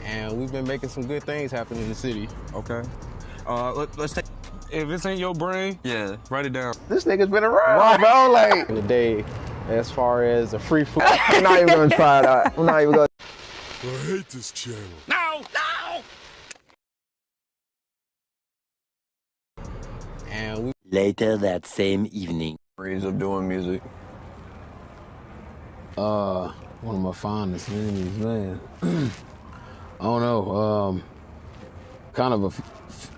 and we've been making some good things happen in the city. Okay. Let's take. If it's in your brain, yeah, write it down. This nigga's been around, bro. Like in the day, as far as a free food, I'm not even gonna try it out. I'm not even gonna. I hate this channel. No. And we Later that same evening. Ways of doing music. One of my fondest memories, man. I don't know. Kind of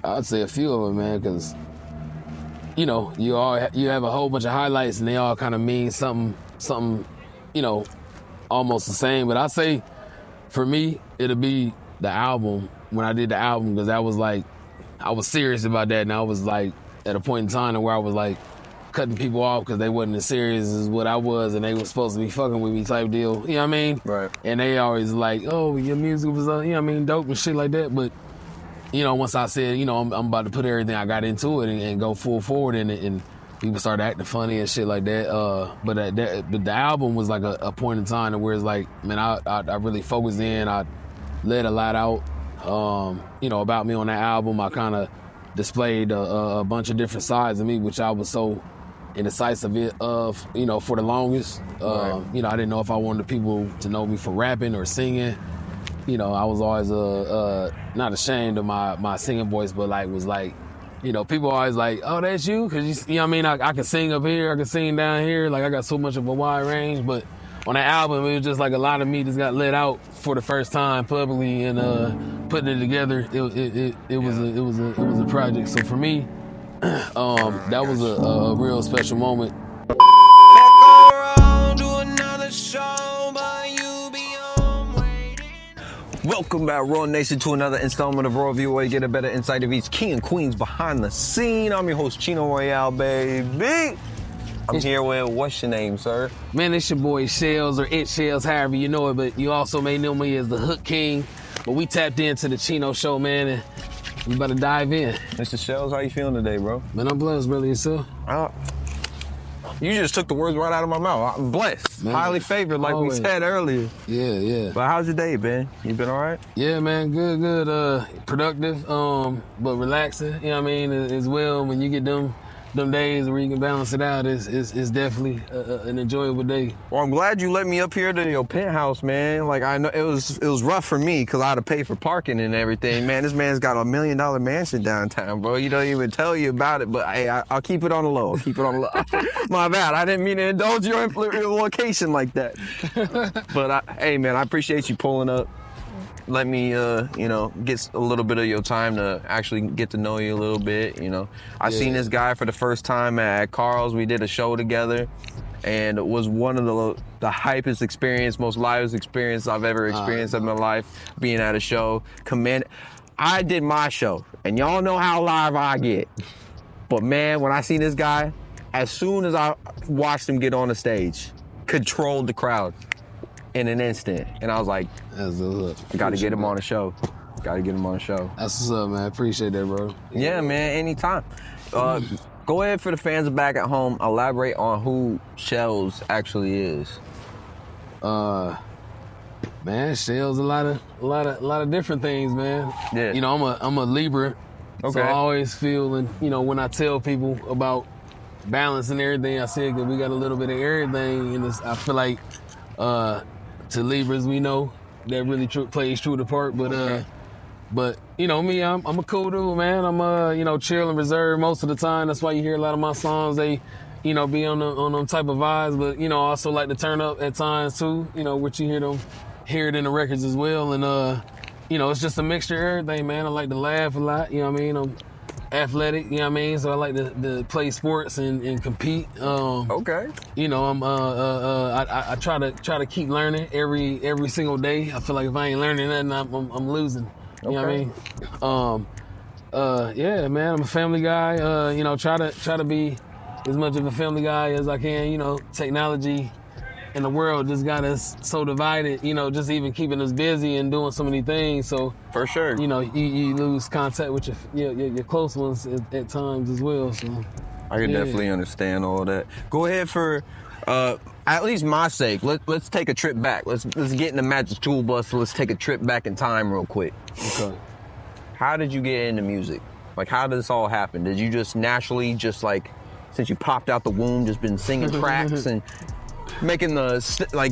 I'd say a few of them, man, because you know you have a whole bunch of highlights and they all kind of mean something, you know, almost the same. But I say, for me, it'll be the album. When I did the album, because that was like, I was serious about that, and I was like at a point in time where I was like cutting people off because they wasn't as serious as what I was, and they was supposed to be fucking with me type deal. You know what I mean? Right. And they always like, oh, your music was, you know what I mean, dope and shit like that. But, you know, once I said, you know, I'm about to put everything I got into it and go full forward in it, and people started acting funny and shit like that. But the album was like a point in time where it's like, man, I really focused in. I let a lot out, you know, about me on that album. I kind of displayed a bunch of different sides of me, which I was so indecisive of, you know, for the longest. Right. You know, I didn't know if I wanted people to know me for rapping or singing. You know, I was always not ashamed of my singing voice, but like was like, you know, people always like, oh, that's you? Because, you know what I mean? I can sing up here, I can sing down here. Like, I got so much of a wide range. But on that album, it was just like a lot of me just got let out for the first time publicly, and putting it together, it was a project. So for me, that was a real special moment. Welcome back, Raw Nation, to another installment of Raw View, where you get a better insight of each king and queens behind the scene. I'm your host, Chino Royale, baby. I'm here with, what's your name, sir? Man, it's your boy Shells, or It Shells, however you know it, but you also may know me as the Hook King. But we tapped into the Chino Show, man, and we about to dive in. Mr. Shells, how you feeling today, bro? Man, I'm blessed, brother, yourself. You just took the words right out of my mouth. I'm blessed, man. Highly favored, like we said earlier. Yeah. But how's your day been? You been all right? Yeah, man, good. Productive, but relaxing, you know what I mean, as well. When you get them days where you can balance it out, it's definitely an enjoyable day. Well, I'm glad you let me up here to your penthouse, man. Like, I know it was rough for me because I had to pay for parking and everything. Man, this man's got $1 million mansion downtown, bro. You don't even tell you about it, but hey, I'll keep it on the low. My bad. I didn't mean to indulge your location like that. But hey, man, I appreciate you pulling up. Let me, you know, get a little bit of your time to actually get to know you a little bit, you know. I seen this guy for the first time at Carl's. We did a show together, and it was one of the hypest experience, most livest experience I've ever experienced in my life, being at a show. I did my show, and y'all know how live I get. But man, when I seen this guy, as soon as I watched him get on the stage, controlled the crowd in an instant. And I was like, I gotta get him on the show. Gotta get him on the show. That's what's up, man. Appreciate that, bro. Yeah, man, anytime. Go ahead, for the fans back at home, elaborate on who Shells actually is. Man, Shells a lot of different things, man. Yeah. You know, I'm a Libra. Okay. So I always feel, and you know, when I tell people about balance and everything, I say that we got a little bit of everything, and I feel like to Libras, we know that really plays true to part, but you know me, I'm a cool dude, man. I'm you know, chill and reserved most of the time. That's why you hear a lot of my songs, they, you know, be on them type of vibes, but you know, I also like to turn up at times too, you know, which you hear it in the records as well. And you know, it's just a mixture of everything, man. I like to laugh a lot, you know what I mean? I'm athletic, you know what I mean? So I like to play sports and compete. Okay. You know, I try to keep learning every single day. I feel like if I ain't learning nothing, I'm losing. You know what I mean? Yeah, man, I'm a family guy. You know, try to be as much of a family guy as I can. You know, technology in the world just got us so divided, you know, just even keeping us busy and doing so many things. So for sure, you know, you lose contact with your close ones at times as well. So I can definitely understand all that. Go ahead for at least my sake, let's take a trip back. Let's get in the Magic Tool Bus. Let's take a trip back in time real quick. Okay. How did you get into music? Like, how did this all happen? Did you just naturally, just like, since you popped out the womb, just been singing tracks and making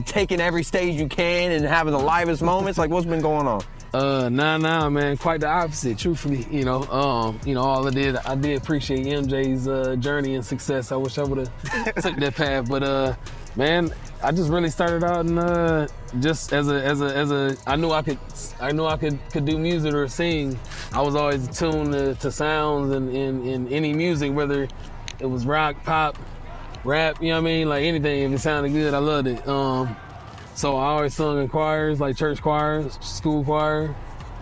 taking every stage you can and having the livest moments? Like, what's been going on? Nah, man. Quite the opposite, truthfully. All I did appreciate MJ's journey and success. I wish I would have took that path, but man, I just really started out and just as a I knew I could do music or sing. I was always attuned to sounds and in any music, whether it was rock, pop, rap. You know what I mean? Like anything, if it sounded good, I loved it. So I always sung in choirs, like church choirs, school choir.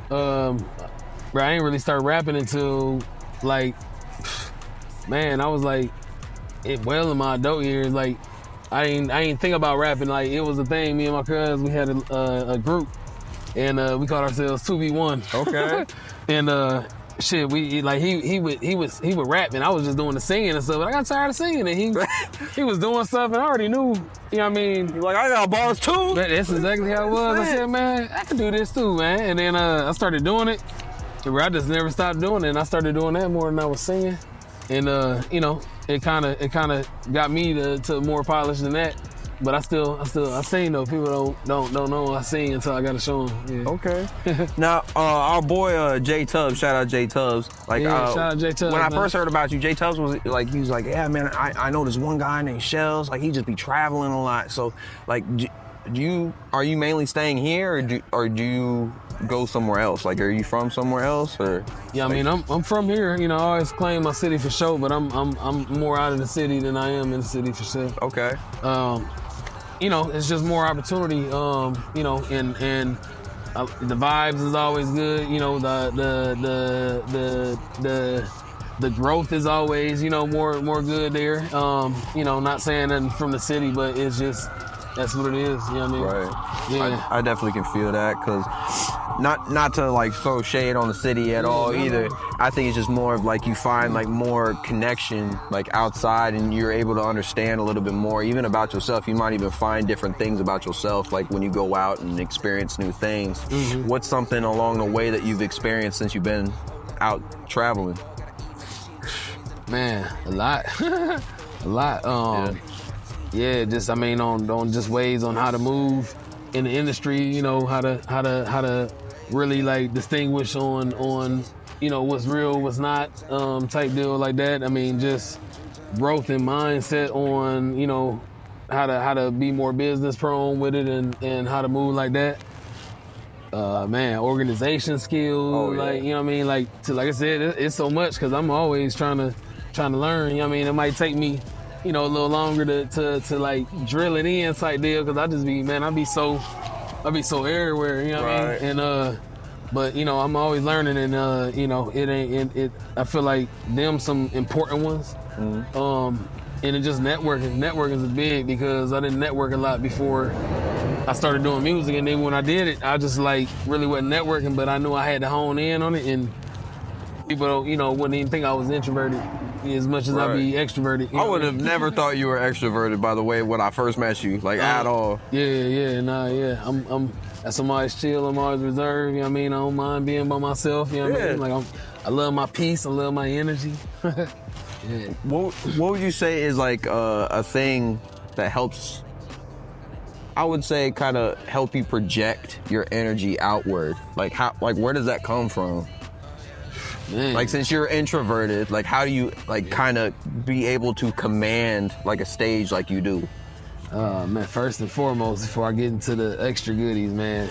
But I ain't really start rapping until like, man, I was like, in my adult years, like I ain't think about rapping. Like it was a thing. Me and my cousins, we had a group, and we called ourselves 2v1. Okay. And shit, we like he would rap, and I was just doing the singing and stuff. But I got tired of singing, and he was doing stuff, and I already knew. You know what I mean? You're like, I got bars too. That's exactly how it was. I said, man, I can do this too, man. And then I started doing it. I just never stopped doing it, and I started doing that more than I was singing. And it kind of got me to more polish than that. But I sing though. People don't know I sing until I gotta show them. Yeah. Okay. Now, our boy J Tubbs, shout out J Tubbs. Like, shout out J Tubbs. When I first heard about you, J Tubbs was like, yeah, man, I know this one guy named Shells. Like, he just be traveling a lot. So, like, are you mainly staying here, or do you go somewhere else? Like, are you from somewhere else, or? Yeah, I mean, I'm from here. You know, I always claim my city for sure, but I'm more out of the city than I am in the city for sure. Okay. It's just more opportunity. And the vibes is always good. You know, the growth is always more good there. Not saying nothing from the city, but it's just that's what it is. You know what I mean? Right. Yeah. I definitely can feel that, because not to like throw shade on the city at all either. I think it's just more of like you find like more connection like outside, and you're able to understand a little bit more even about yourself. You might even find different things about yourself like when you go out and experience new things. Mm-hmm. What's something along the way that you've experienced since you've been out traveling? Man, a lot. A lot. Yeah, just on just ways on how to move in the industry, how to really like distinguish on what's real, what's not, type deal like that. I mean, just growth and mindset on how to be more business prone with it and how to move like that. Organization skills, like you know what I mean, like I said, it's so much because I'm always trying to learn. You know what I mean, it might take me a little longer to like drill it in type deal, because I be so everywhere, you know what I mean? And but I'm always learning, and I feel like them some important ones. Mm-hmm. And it just networking is big, because I didn't network a lot before I started doing music, and then when I did it, I just like really wasn't networking, but I knew I had to hone in on it, and people wouldn't even think I was introverted as much as I be extroverted. I would have never thought you were extroverted, by the way, when I first met you, like at all. I'm I'm always chill, I'm always reserved, you know what I mean? I don't mind being by myself, you know what I mean? Like I love my peace, I love my energy. Yeah. What would you say is like a thing that helps, I would say, kind of help you project your energy outward? Like where does that come from? Man. Like, since you're introverted, like how do you like kind of be able to command like a stage like you do? Man, first and foremost, before I get into the extra goodies, man,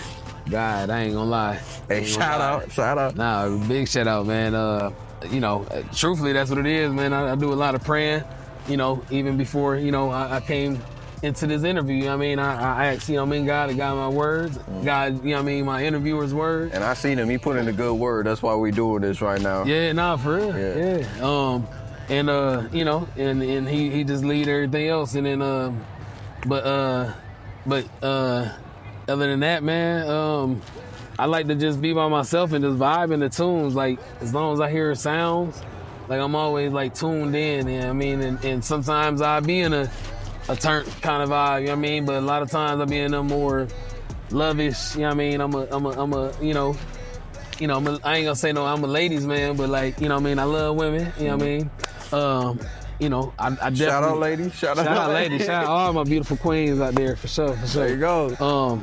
God, I ain't gonna lie. Hey, shout out. Nah, big shout out, man. Truthfully, that's what it is, man. I do a lot of praying, even before, I came into this interview, you know what I mean? I asked, God to guide my words, God, my interviewer's words. And I seen him, he put in a good word, that's why we doing this right now. Yeah, nah, for real, yeah. And he just lead everything else, and then, but other than that, man, I like to just be by myself and just vibe in the tunes, like, as long as I hear sounds, like, I'm always, like, tuned in, you know what I mean? And sometimes I'll be in a a turnt kind of vibe, you know what I mean? But a lot of times I be in a more lovish, you know what I mean? I'm a I ain't gonna say no, I'm a ladies man, but like, you know what I mean? I love women, you know what I mean? I definitely. Shout out ladies. Shout out ladies. Shout out all my beautiful queens out there for sure. There you go.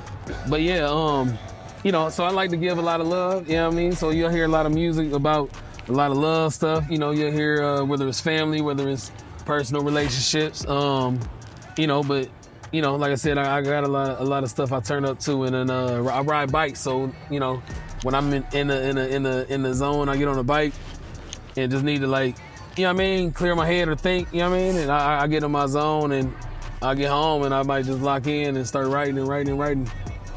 But yeah, so I like to give a lot of love, you know what I mean? So you'll hear a lot of music about a lot of love stuff, you'll hear whether it's family, whether it's personal relationships, but like I said, I got a lot of stuff I turn up to, and then I ride bikes. So when I'm in the zone, I get on a bike and just need to clear my head or think, and I get in my zone and I get home and I might just lock in and start writing.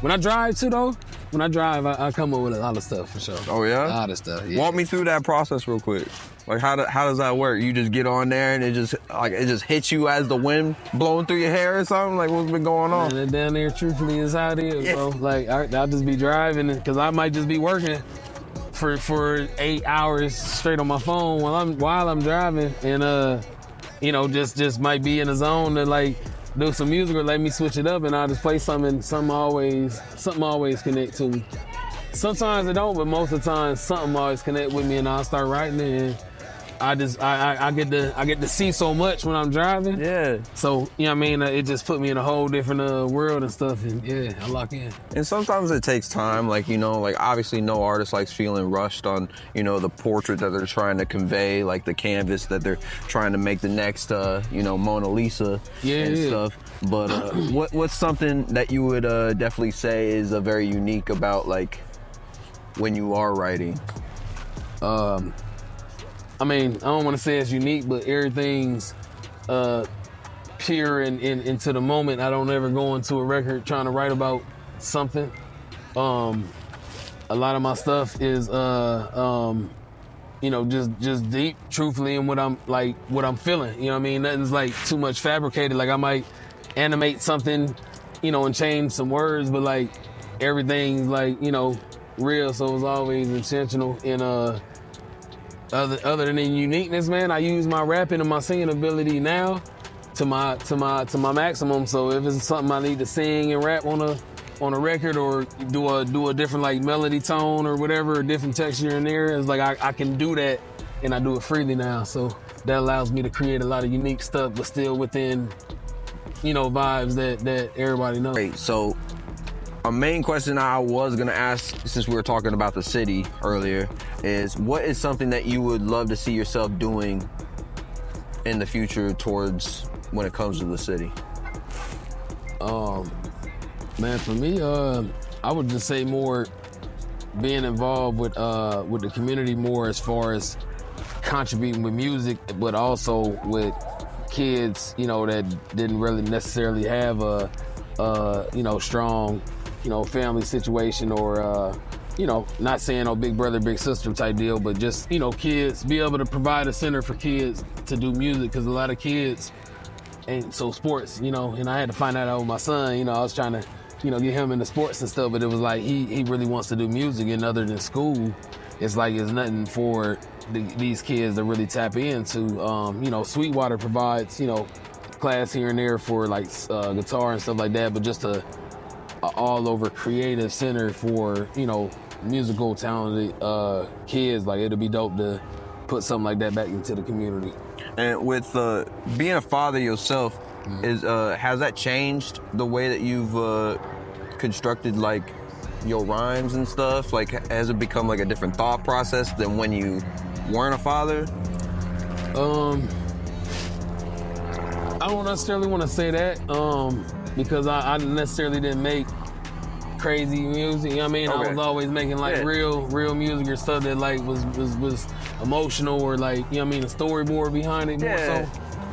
When I drive too, though, I come up with a lot of stuff for sure. Oh yeah, a lot of stuff. Yeah. Walk me through that process real quick. Like how does that work? You just get on there and it just hits you as the wind blowing through your hair or something? Like what's been going on? Man, down there, truthfully, is how it is, bro. Like I'll just be driving because I might just be working for 8 hours straight on my phone while I'm driving, and just might be in a zone to do some music or let me switch it up, and I'll just play something. Something always connect to me. Sometimes it don't, but most of the time something always connect with me, and I'll start writing it. And I get to see so much when I'm driving. Yeah. So it just put me in a whole different world and stuff, and yeah, I lock in. And sometimes it takes time, obviously no artist likes feeling rushed on, the portrait that they're trying to convey, like the canvas that they're trying to make the next, Mona Lisa and stuff. But what's something that you would definitely say is very unique about when you are writing? I don't want to say it's unique, but everything's pure and into the moment. I don't ever go into a record trying to write about something. A lot of my stuff is just deep, truthfully, in what I'm feeling. You know what I mean? Nothing's too much fabricated. I might animate something, and change some words, but everything's real. So it's always intentional. And other than uniqueness, man, I use my rapping and my singing ability now to my maximum. So if it's something I need to sing and rap on a record, or do a different melody tone or whatever, a different texture in there, it's I can do that, and I do it freely now. So that allows me to create a lot of unique stuff, but still within vibes that everybody knows. Great. So a main question I was gonna ask, since we were talking about the city earlier, is what is something that you would love to see yourself doing in the future towards when it comes to the city? Man, for me, I would just say more being involved with the community more, as far as contributing with music, but also with kids, that didn't really necessarily have a strong family situation, or not saying no big brother, big sister type deal, but just kids, be able to provide a center for kids to do music, because a lot of kids ain't so sports, and I had to find that out with my son. I was trying to get him into sports and stuff, but it was he really wants to do music, and other than school, it's it's nothing for these kids to really tap into. Sweetwater provides class here and there for guitar and stuff like that, but just a all over creative center for musical talented kids, it'll be dope to put something like that back into the community. And with being a father yourself, has that changed the way that you've constructed your rhymes and stuff? Has it become a different thought process than when you weren't a father? I don't necessarily want to say that, because I necessarily didn't make crazy music. You know what I mean? Okay. I was always making real music or stuff that was emotional, or a storyboard behind it more so.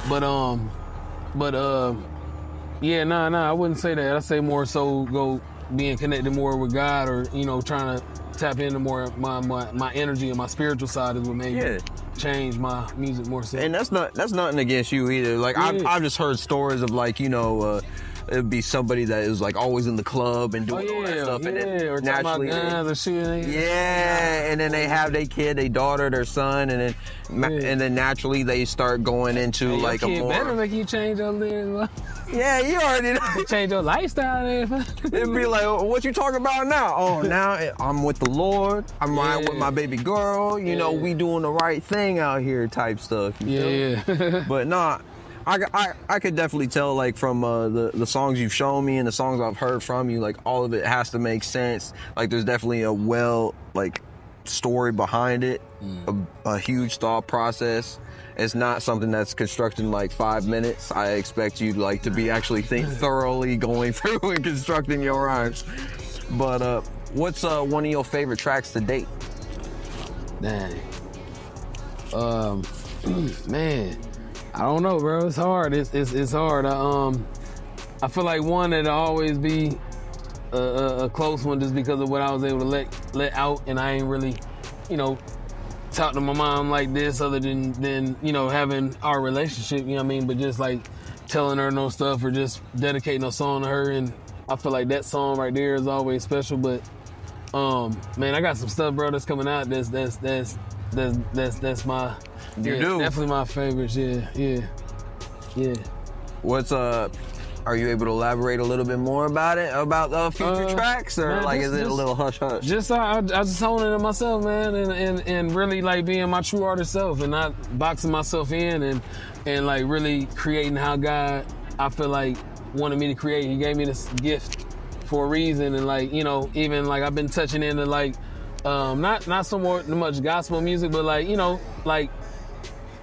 But I wouldn't say that. I say more so being connected more with God, or trying to tap into more my energy and my spiritual side is what made me change my music more so. And that's nothing against you either. I've just heard stories of it'd be somebody that is like always in the club and Oh doing all that yeah, stuff, and yeah. then Or talking about naturally, guns or shooting. yeah, and then they have their kid, their daughter, their son, and then naturally they start going into Hey, like your a kid more. better make you change your lyrics. Yeah, you already know. Change your lifestyle. It'd be like, what you talking about now? Oh, now I'm with the Lord. I'm riding with my baby girl. You know, we doing the right thing out here type stuff. You feel? Yeah. But nah, I could definitely tell, like, from the songs you've shown me and the songs I've heard from you, like, all of it has to make sense. Like, there's definitely a story behind it, a huge thought process. It's not something that's constructed in like 5 minutes. I expect you to be actually thoroughly going through and constructing your rhymes. But what's one of your favorite tracks to date? Dang. Man, I don't know, bro. It's hard. It's hard. I feel like one that'll always be a close one just because of what I was able to let out, and I ain't really, talk to my mom like this other than having our relationship, you know what I mean? But just like telling her no stuff or just dedicating a song to her, and I feel like that song right there is always special. But man, I got some stuff, bro, that's coming out that's my definitely my favorites. Yeah. What's are you able to elaborate a little bit more about it, about future tracks, or man, is it a little hush hush? Just I just hone it in myself, man, and really like being my true artist self and not boxing myself in and like really creating how God, I feel like, wanted me to create. He gave me this gift for a reason, and like, even like I've been touching into like not so much gospel music, but like, like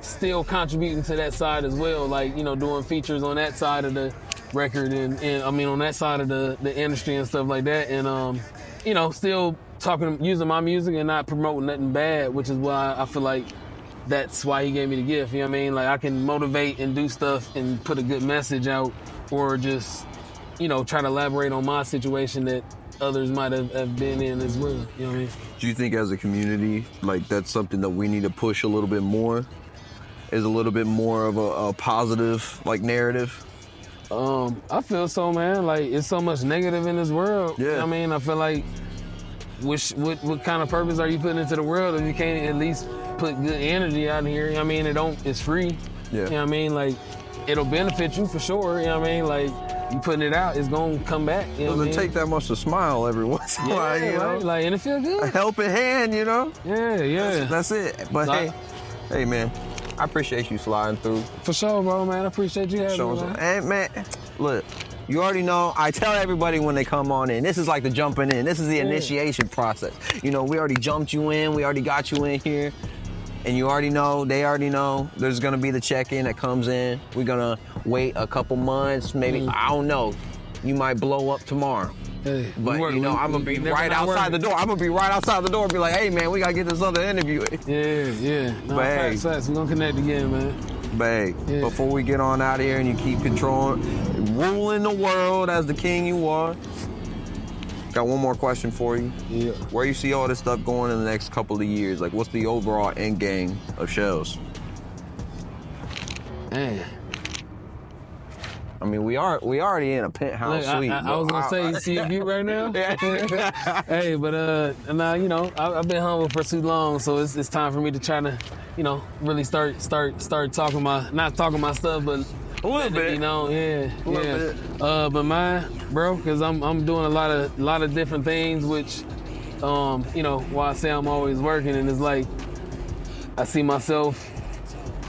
still contributing to that side as well, like, doing features on that side of the record and I mean on that side of the industry and stuff like that, and still using my music and not promoting nothing bad, which is why I feel like that's why he gave me the gift. You know what I mean? Like I can motivate and do stuff and put a good message out, or just try to elaborate on my situation that others might have been in as well. You know what I mean? Do you think as a community, like, that's something that we need to push a little bit more? Is a little bit more of a positive like narrative? I feel so, man. Like, it's so much negative in this world. Yeah. You know what I mean? I feel like, what kind of purpose are you putting into the world if you can't at least put good energy out here? You know what I mean? It's free. Yeah. You know what I mean? Like, it'll benefit you for sure. You know what I mean? Like, you putting it out, it's gonna come back. You know what I mean? Doesn't take that much to smile every once in a while, you know? Right? Like, and it feel A good. helping hand, Yeah. That's it. But So hey man, I appreciate you sliding through. For sure, bro, man. I appreciate you having me, man. Hey man, look, you already know, I tell everybody when they come on in, this is like the jumping in. This is the initiation process. We already jumped you in, we already got you in here. And you already know, they already know, there's gonna be the check-in that comes in. We're gonna wait a couple months, maybe, I don't know. You might blow up tomorrow. Hey, But I'm gonna be right outside the door. I'm gonna be right outside the door and be like, hey man, we gotta get this other interview. Yeah. No, But hey. facts. We're gonna connect again, man. Babe, Yeah. before we get on out of here and you keep ruling the world as the king you are, got one more question for you. Yeah. Where you see all this stuff going in the next couple of years? Like, what's the overall end game of Shells? Man. I mean, we already in a penthouse Look, suite. I was gonna say, you see a view right now? Hey, but now I've been humble for too long, so it's time for me to try to, really start talking not talking my stuff, but a little bit. Yeah. But mine, bro, because I'm doing a lot of different things, which, why I say I'm always working, and it's like I see myself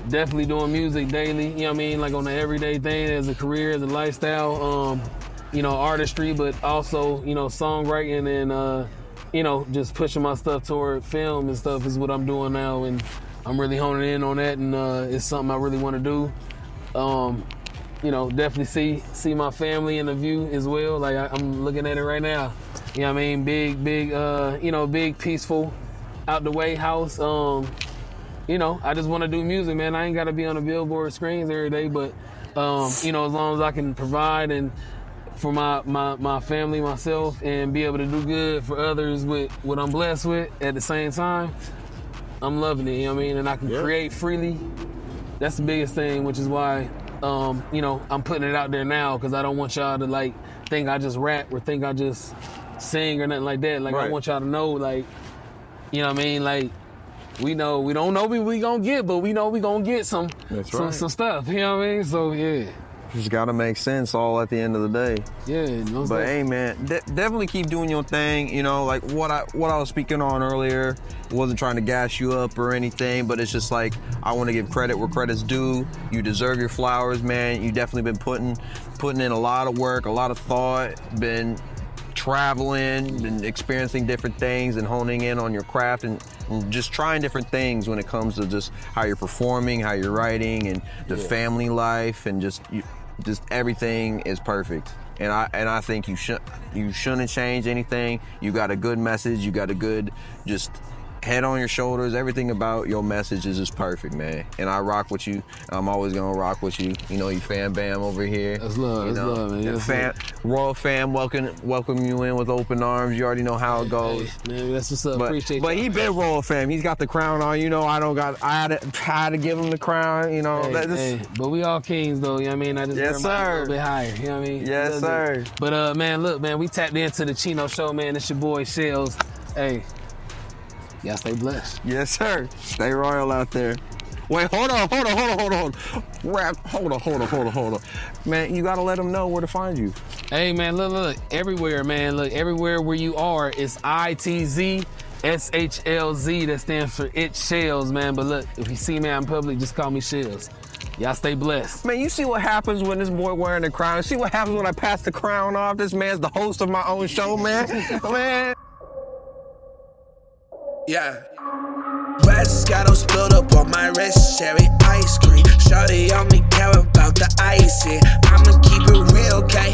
definitely doing music daily, you know what I mean? Like on an everyday thing, as a career, as a lifestyle, artistry, but also, songwriting and, just pushing my stuff toward film and stuff is what I'm doing now. And I'm really honing in on that, and it's something I really want to do. Definitely see my family in the view as well. Like I'm looking at it right now. You know what I mean? Big, peaceful, out the way house. I just want to do music, man. I ain't got to be on the billboard screens every day, but, as long as I can provide and for my family, myself, and be able to do good for others with what I'm blessed with at the same time, I'm loving it, you know what I mean? And I can create freely. That's the biggest thing, which is why you know, I'm putting it out there now because I don't want y'all to like think I just rap or think I just sing or nothing like that. Like, I want y'all to know, like, you know what I mean? Like, we don't know what we gonna get, but we know we gonna get some stuff. You know what I mean? So yeah. Just gotta make sense all at the end of the day. Yeah, no But hey, man, definitely keep doing your thing. You know, like what I was speaking on earlier, wasn't trying to gas you up or anything, but it's just like I want to give credit where credit's due. You deserve your flowers, man. You definitely been putting in a lot of work, a lot of thought, been traveling, been experiencing different things and honing in on your craft and just trying different things when it comes to just how you're performing, how you're writing, and the family life, and just everything is perfect. And I think you shouldn't change anything. You got a good message. You got a good just head on your shoulders. Everything about your message is just perfect, man. And I rock with you. I'm always gonna rock with you. You know, you fan bam over here. That's love. That's love, man. Royal fam welcome you in with open arms. You already know how it goes. Hey, man, that's what's up. Appreciate But he been Royal fam. He's got the crown on. You know, I had to give him the crown. You know, but we all kings, though. You know what I mean? I just yes, sir. A little bit higher. You know what I mean? Yes, sir. But man, look, man, we tapped into the Chino Show, man. It's your boy Shells. Hey. Y'all stay blessed. Yes, sir. Stay royal out there. Wait, hold on. Rap, hold on. Man, you gotta let them know where to find you. Hey, man, look, everywhere, man. Look, everywhere where you are, it's ITZSHLZ. That stands for It Shells, man. But look, if you see me out in public, just call me Shells. Y'all stay blessed. Man, you see what happens when this boy wearing the crown? See what happens when I pass the crown off? This man's the host of my own show, man. Man. Yeah. Red Scotto spilled up on my wrist, cherry ice cream. Shawty on me care about the icing. I'ma keep it real, okay?